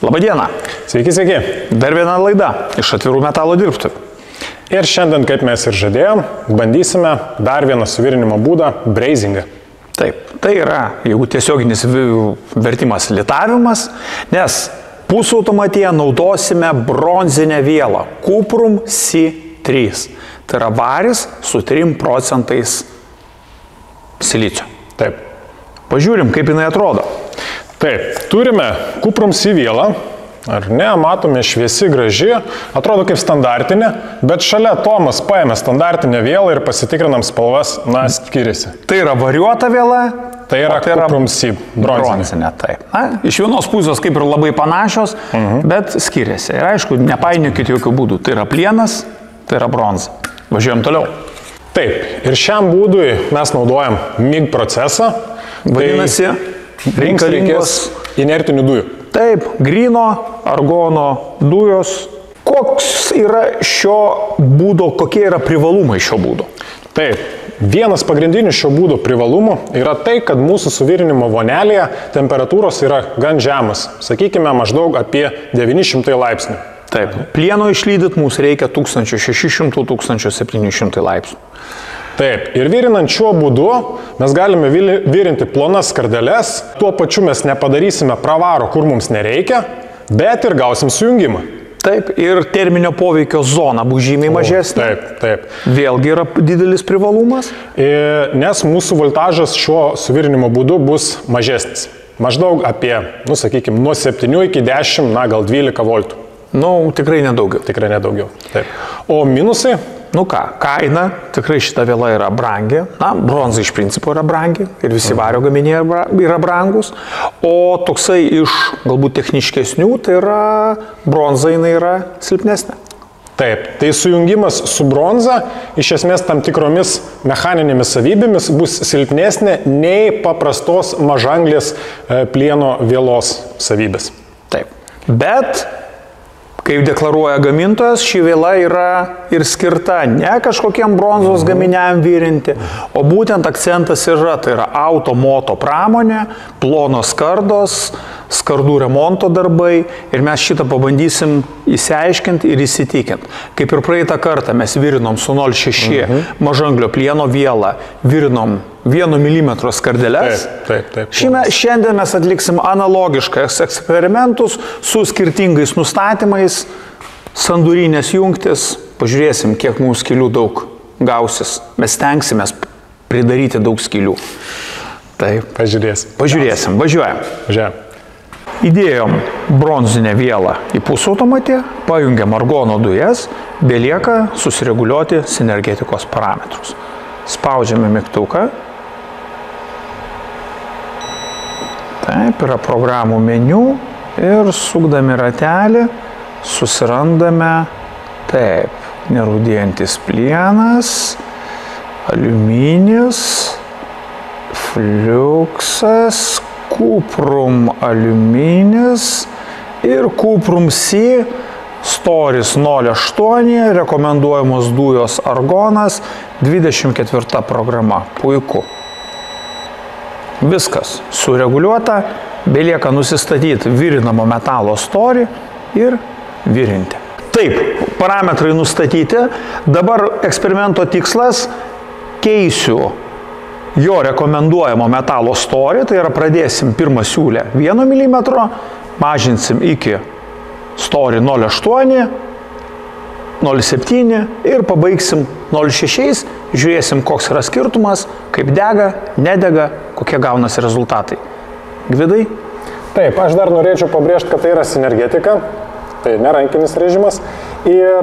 Labadiena. Sveiki, sveiki. Dar viena laida iš Atvirų metalo dirbtuvių. Ir šiandien, kaip mes ir žadėjom, bandysime dar vieną suvirinimo būdą – brazingą. Taip, tai yra, jeigu tiesioginis vertimas litavimas, nes pusautomatyje naudosime bronzinę vielą Cuprum C3. Tai yra varis su 3% silicio. Taip. Pažiūrim, kaip jinai atrodo. Taip, turime Cuprum C vielą, ar ne, matome šviesi, graži, atrodo kaip standartinė, bet šalia Tomas paėmė standartinę vielą ir pasitikrinam spalvas, na, skiriasi. Tai yra variuota viela. Tai yra Cuprum C bronzinė. Taip. Na, iš vienos pusės kaip ir labai panašios, bet skiriasi. Ir aišku, nepainiokit jokių būdų. Tai yra plienas, tai yra bronza. Važiuojam toliau. Taip, ir šiam būdui mes naudojam MIG procesą. Vadinasi, reikės inertinių dujų. Taip, gryno argono dujos. Koks yra šio būdo, kokie yra privalumai šio būdo? Taip, vienas pagrindinių šio būdo privalumų yra tai, kad mūsų suvirinimo vonelėje temperatūros yra gan žemas. Sakykime, maždaug apie 900 laipsnių. Taip, plieno išlydyt mūsų reikia 1600–1700 laipsnių. Taip, ir virinant šiuo būdu mes galime virinti plonas skardeles, tuo pačiu mes nepadarysime pravaro, kur mums nereikia, bet ir gausim sujungimą. Taip, ir terminio poveikio zona bus žymiai mažesnė. Taip, taip. Vėlgi yra didelis privalumas. Nes mūsų voltažas šiuo suvirinimo būdu bus mažesnis. Maždaug apie, sakykime, nuo 7 iki 10, gal 12 voltų. Tikrai nedaugiau. Tikrai nedaugiau. Taip. O minusai? Kaina, tikrai šita viela yra brangi. Bronza iš principo yra brangi ir visi vario gaminiai yra brangus. O toksai iš galbūt techniškesnių, tai yra bronza, jinai yra silpnesnė. Taip, tai sujungimas su bronza iš esmės tam tikromis mechaninėmis savybėmis bus silpnesnė nei paprastos mažanglės plieno vielos savybės. Taip, bet kaip deklaruoja gamintojas, ši viela yra ir skirta ne kažkokiem bronzos gaminiam virinti, o būtent akcentas yra, tai yra automoto pramonė, plonos skardos, skardų remonto darbai ir mes šitą pabandysim įsiaiškinti ir įsitikinti. Kaip ir praeitą kartą mes virinom su 0,6 mažanglio plieno vielą, virinom 1 mm skardeles. Taip. Šiandien mes atliksim analogiškas eksperimentus su skirtingais nustatymais, sandurinės jungtis. Pažiūrėsim, kiek mūsų skylių daug gausis. Mes stengsimės pridaryti daug skylių. Taip. Pažiūrėsim. Važiuojam. Įdėjom bronzinę vielą į pusautomatį, pajungiam argono dujas, belieka susireguliuoti sinergetikos parametrus. Spaudžiame mygtuką. Taip, yra programų meniu ir sukdami ratelį susirandame, taip, nerūdėjantis plienas, aliuminis, fliuksas, Cuprum aliuminis ir Cuprum C, storis 0,8, rekomenduojamos dujos argonas, 24 programa. Puiku. Viskas sureguliuota, belieka nusistatyti virinamo metalo storį ir virinti. Taip, parametrai nustatyti. Dabar eksperimento tikslas – keisiu jo rekomenduojamo metalo storį, tai yra pradėsim pirmą siūlę 1 mm, mažinsim iki storį 0,8, 0,7 ir pabaigsim 0,6, žiūrėsim, koks yra skirtumas, kaip dega, nedega, kokie gaunasi rezultatai. Gvidai? Taip, aš dar norėčiau pabrėžti, kad tai yra sinergetika, tai nerankinis režimas. Ir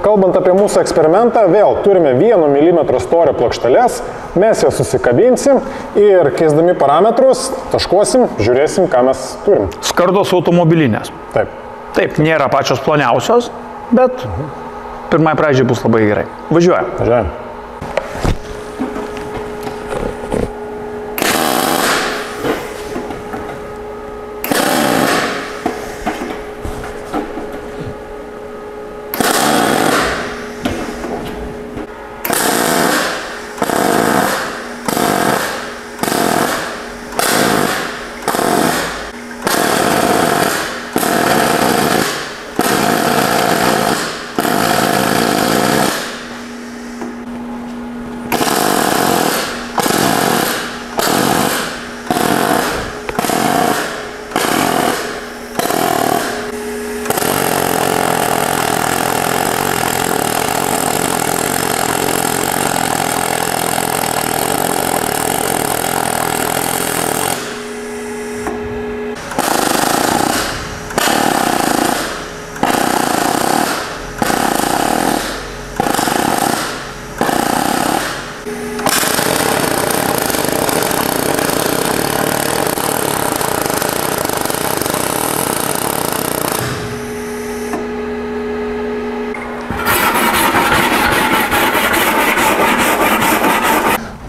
kalbant apie mūsų eksperimentą, vėl turime 1 mm storio plokšteles, mes jas susikabinsim ir keisdami parametrus taškuosim, žiūrėsim, ką mes turim. Skardos automobilinės. Taip. Taip, nėra pačios ploniausios, bet pirmai pradžiai bus labai gerai. Važiuojam.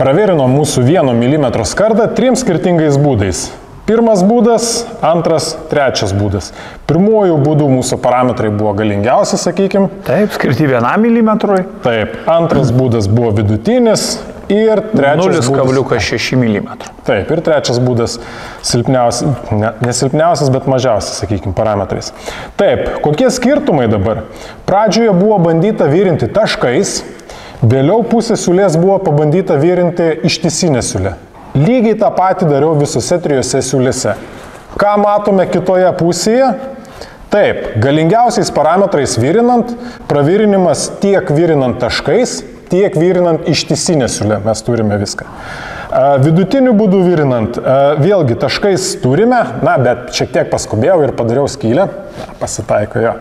Pravirinom mūsų 1 mm skardą 3 skirtingais būdais. Pirmas būdas, antras, trečias būdas. Pirmojų būdų mūsų parametrai buvo galingiausi, sakykime. Taip, skirti 1 mm. Taip, antras būdas buvo vidutinis ir trečias 0,6 mm. Taip, ir trečias būdas silpniausias, nesilpniausias, bet mažiausias, sakykime, parametrais. Taip, kokie skirtumai dabar? Pradžioje buvo bandyta virinti taškais, vėliau pusė siūlės buvo pabandyta virinti ištisinę siūlę. Lygiai tą patį dariau visose 3 siūlėse. Ką matome kitoje pusėje? Taip, galingiausiais parametrais virinant, pravirinimas tiek virinant taškais, tiek virinant ištisinę siūlę. Mes turime viską. Vidutiniu būdu virinant, vėlgi taškais turime, bet šiek tiek paskubėjau ir padariau skylę. Pasitaiko jo.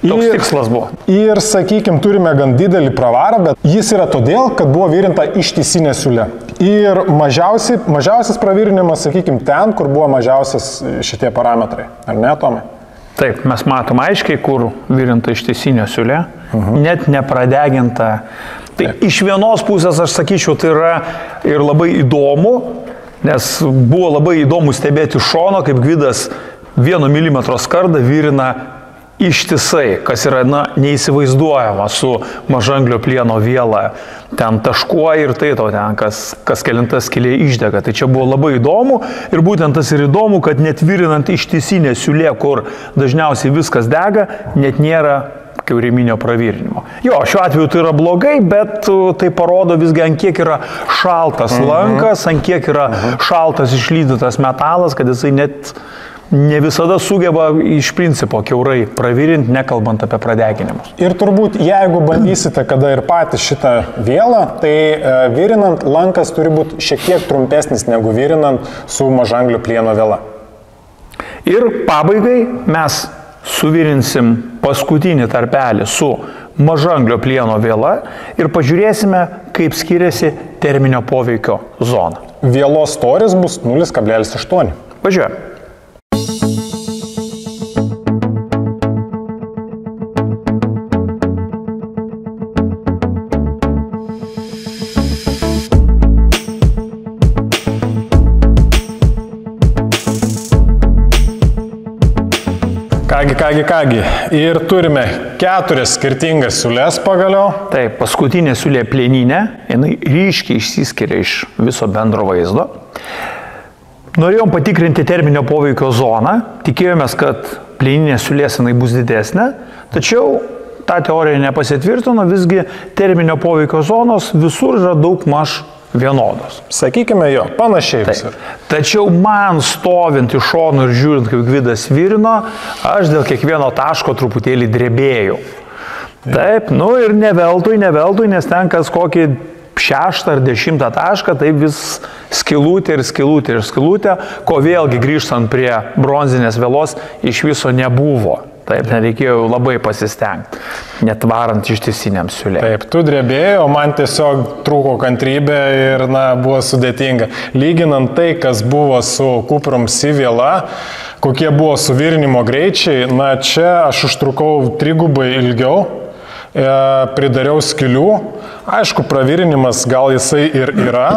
Toks tikslas buvo. Ir, sakykime, turime gan didelį pravarą, bet jis yra todėl, kad buvo virinta ištisinė siūlė. Ir mažiausias pravirinimas, sakykime, ten, kur buvo mažiausias šitie parametrai. Ar ne, Tomai? Taip, mes matom aiškiai, kur virinta ištisinė siūlė, net nepradeginta. Tai iš vienos pusės, aš sakyčiau, tai yra ir labai įdomu, nes buvo labai įdomu stebėti šono, kaip Gvidas 1 mm skardą virina ištisai, kas yra neįsivaizduojama su mažanglio plieno viela. Ten taškuoja ir tai to ten, kas kelintas skylė išdega. Tai čia buvo labai įdomu ir būtent tas ir įdomu, kad net virinant ištisinę siūlę, kur dažniausiai viskas dega, net nėra kiauriminio pravirinimo. Jo, šiuo atveju tai yra blogai, bet tai parodo visgi, ant kiek yra šaltas lankas, ant kiek yra šaltas išlydytas metalas, kad jisai net ne visada sugeba iš principo kiaurai pravirinti, nekalbant apie pradeginimus. Ir turbūt, jeigu bandysite kada ir patys šitą vielą, tai virinant lankas turi būti šiek tiek trumpesnis negu virinant su mažanglio plieno viela. Ir pabaigai mes suvirinsim paskutinį tarpelį su mažanglio plieno viela ir pažiūrėsime, kaip skiriasi terminio poveikio zona. Vielos storis bus 0,8. Važiuojame. Kągi. Ir turime 4 skirtingas siūlės pagaliau. Taip, paskutinė siūlė plieninė, jinai ryškiai išsiskiria iš viso bendro vaizdo. Norėjom patikrinti terminio poveikio zoną, tikėjomės, kad plieninė siūlės jinai bus didesnė, tačiau ta teorija nepasitvirtino, visgi terminio poveikio zonos visur yra daug maž vienodos. Sakykime jo, panašiai visur. Tačiau man stovint iš šonų ir žiūrint, kaip Gvidas virino, aš dėl kiekvieno taško truputėlį drebėjau. Taip, ir ne veltui, nes ten kas kokį 6 ar 10 tašką, tai vis skylutė, ko vėlgi grįžtant prie bronzinės vielos iš viso nebuvo. Taip, nereikėjo labai pasistengti, net varant ištisiniam siūlėm. Taip, tu drebėjai, o man tiesiog trūko kantrybė ir, buvo sudėtinga. Lyginant tai, kas buvo su Cuprum C viela, kokie buvo suvirinimo greičiai, čia aš užtrukau 3 ilgiau, pridariau skylių. Aišku, pravirinimas gal jisai ir yra,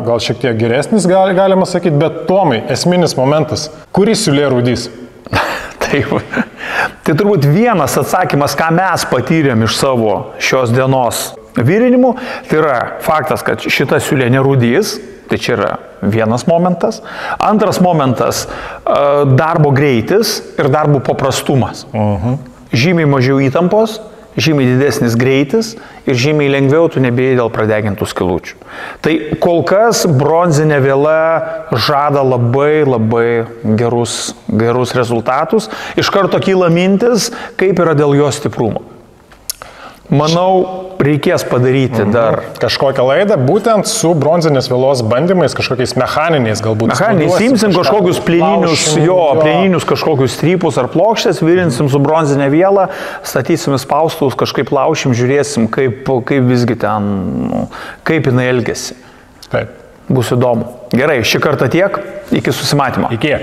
gal šiek tiek geresnis galima sakyti, bet Tomai, esminis momentas, kuris siūlė rūdys? Taip. Tai turbūt vienas atsakymas, ką mes patyrėm iš savo šios dienos virinimų, tai yra faktas, kad šita siūlė nerūdys, tai čia yra vienas momentas. Antras momentas - darbo greitis ir darbo paprastumas. Žymiai mažiau įtampos, žymiai didesnis greitis ir žymiai lengviau tu nebėjai dėl pradegintų skylučių. Tai kol kas bronzinė viela žada labai gerus rezultatus. Iš karto kyla mintis, kaip yra dėl jo stiprumo. Manau, reikės padaryti dar kažkokią laidą, būtent su bronzinės vielos bandymais, kažkokiais mechaniniais galbūt. Mechaniniais, imsim kažkokius plieninius kažkokius strypus ar plokštės, virinsim su bronzinė viela, statysim spaustuvus, kažkaip laušim, žiūrėsim, kaip visgi ten, kaip jinai elgiasi. Taip. Bus įdomu. Gerai, šį kartą tiek, iki susimatymo. Iki.